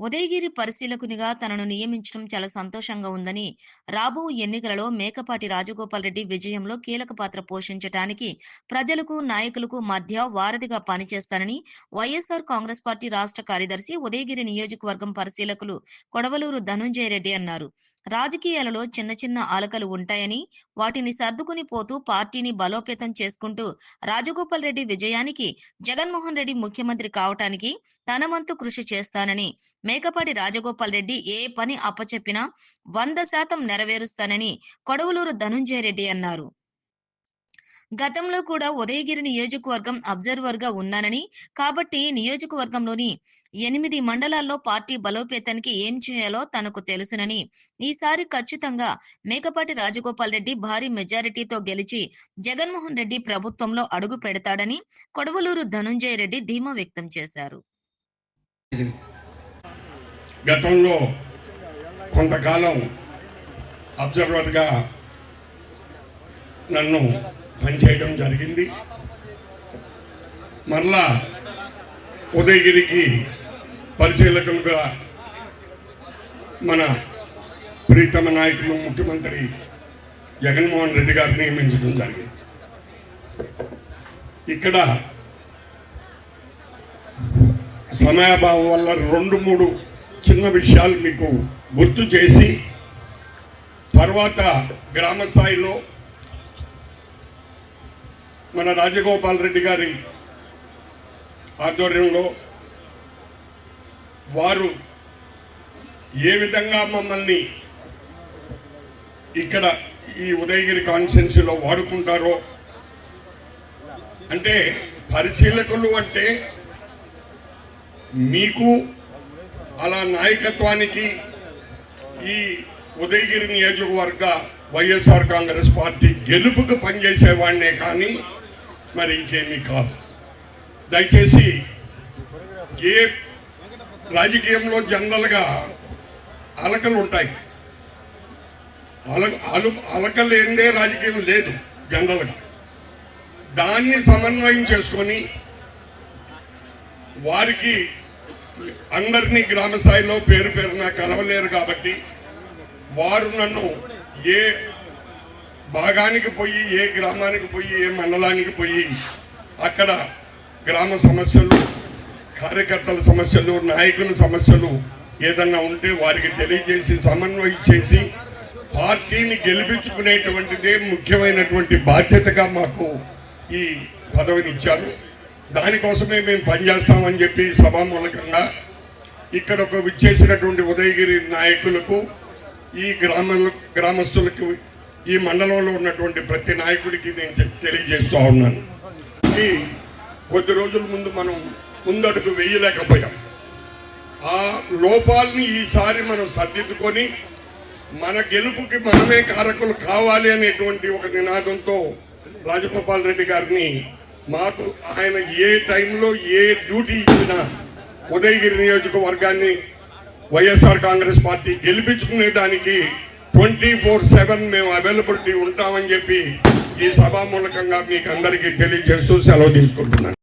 ఉదయగిరి పరిశీలకునిగా తనను నియమించడం చాలా సంతోషంగా ఉందని, రాబో ఎన్నికలలో మేకపాటి రాజగోపాల్ రెడ్డి విజయంలో కీలక పాత్ర పోషించటానికి ప్రజలకు, నాయకులకు మధ్య వారధిగా పనిచేస్తానని వైఎస్ఆర్ కాంగ్రెస్ పార్టీ రాష్ట్ర కార్యదర్శి, ఉదయగిరి నియోజకవర్గం పరిశీలకులు కొడవలూరు ధనుంజయ రెడ్డి అన్నారు. రాజకీయాలలో చిన్న చిన్న అలకలు ఉంటాయని, వాటిని సర్దుకుని పోతూ పార్టీని బలోపేతం చేసుకుంటూ రాజగోపాల్ రెడ్డి విజయానికి, జగన్మోహన్ రెడ్డి ముఖ్యమంత్రి కావటానికి తన వంతు కృషి చేస్తానని, మేకపాటి రాజగోపాల్ రెడ్డి ఏ పని అప్పచెప్పినా 100% నెరవేరుస్తానని కొడవలూరు ధనుంజయ రెడ్డి అన్నారు. గతంలో కూడా ఉదయగిరి నియోజకవర్గం అబ్జర్వర్ గా ఉన్నానని, కాబట్టి నియోజకవర్గంలోని 8 మండలాల్లో పార్టీ బలోపేతానికి ఏం చేయాలో తనకు తెలుసునని, ఈసారి ఖచ్చితంగా మేకపాటి రాజగోపాల్ రెడ్డి భారీ మెజారిటీతో గెలిచి జగన్మోహన్ రెడ్డి ప్రభుత్వంలో అడుగు పెడతాడని కొడవలూరు ధనుంజయ రెడ్డి ధీమా వ్యక్తం చేశారు. గతంలో కొంతకాలం అబ్జర్వర్గా నన్ను పనిచేయడం జరిగింది. మరలా ఉదయగిరికి పరిశీలకులుగా మన ప్రీతమ నాయకులు ముఖ్యమంత్రి జగన్మోహన్ రెడ్డి గారిని నియమించడం జరిగింది. ఇక్కడ సమయాభావం వల్ల 2-3 చిన్న విషయాలు మీకు గుర్తు చేసి తర్వాత గ్రామ స్థాయిలో మన రాజగోపాల్ రెడ్డి గారి ఆధ్వర్యంలో వారు ఏ విధంగా మమ్మల్ని ఇక్కడ ఈ ఉదయగిరి కాన్స్టిట్యున్సీలో వాడుకుంటారో, అంటే పరిశీలకులు అంటే మీకు అలా నాయకత్వానికి ఈ ఉదయగిరి నియోజకవర్గ వైఎస్ఆర్ కాంగ్రెస్ పార్టీ గెలుపుకు పనిచేసేవాడినే కానీ మరి ఇంకేమీ కాదు. దయచేసి ఏ రాజకీయంలో జనరల్గా అలకలు ఉంటాయి. అలకలు లేదే రాజకీయం లేదు జనరల్గా. దాన్ని సమన్వయం చేసుకొని వారికి అందరినీ గ్రామ స్థాయిలో పేరు పేరున కలవలేరు కాబట్టి వారు నన్ను ఏ భాగానికి పోయి, ఏ గ్రామానికి పోయి, ఏ మండలానికి పోయి అక్కడ గ్రామ సమస్యలు, కార్యకర్తల సమస్యలు, నాయకుల సమస్యలు ఏదన్నా ఉంటే వారికి తెలియజేసి సమన్వయం చేసి పార్టీని గెలిపించుకునేటువంటిదే ముఖ్యమైనటువంటి బాధ్యతగా మాకు ఈ పదవిని ఇచ్చారు. దానికోసమే మేము పనిచేస్తామని చెప్పి సభామూలకంగా ఇక్కడ ఒక విచ్చేసినటువంటి ఉదయగిరి నాయకులకు, ఈ గ్రామస్తులకు, ఈ మండలంలో ఉన్నటువంటి ప్రతి నాయకుడికి నేను తెలియజేస్తూ ఉన్నాను. కొద్ది రోజుల ముందు మనం ముందడుగు వేయలేకపోయాం. ఆ లోపాలని ఈసారి మనం సర్దిద్దుకొని మన గెలుపుకి మనమే కారకులు కావాలి అనేటువంటి ఒక నినాదంతో రాజగోపాల్ రెడ్డి గారిని, మాకు ఆయన ఏ టైంలో ఏ డ్యూటీ ఇచ్చినా ఉదయగిరి నియోజకవర్గాన్ని వైఎస్ఆర్ కాంగ్రెస్ పార్టీ గెలిపించుకునే దానికి 24/7 మేము అవైలబిలిటీ ఉంటామని చెప్పి ఈ సభామూలకంగా మీకు అందరికీ తెలియజేస్తూ సెలవు తీసుకుంటున్నాను.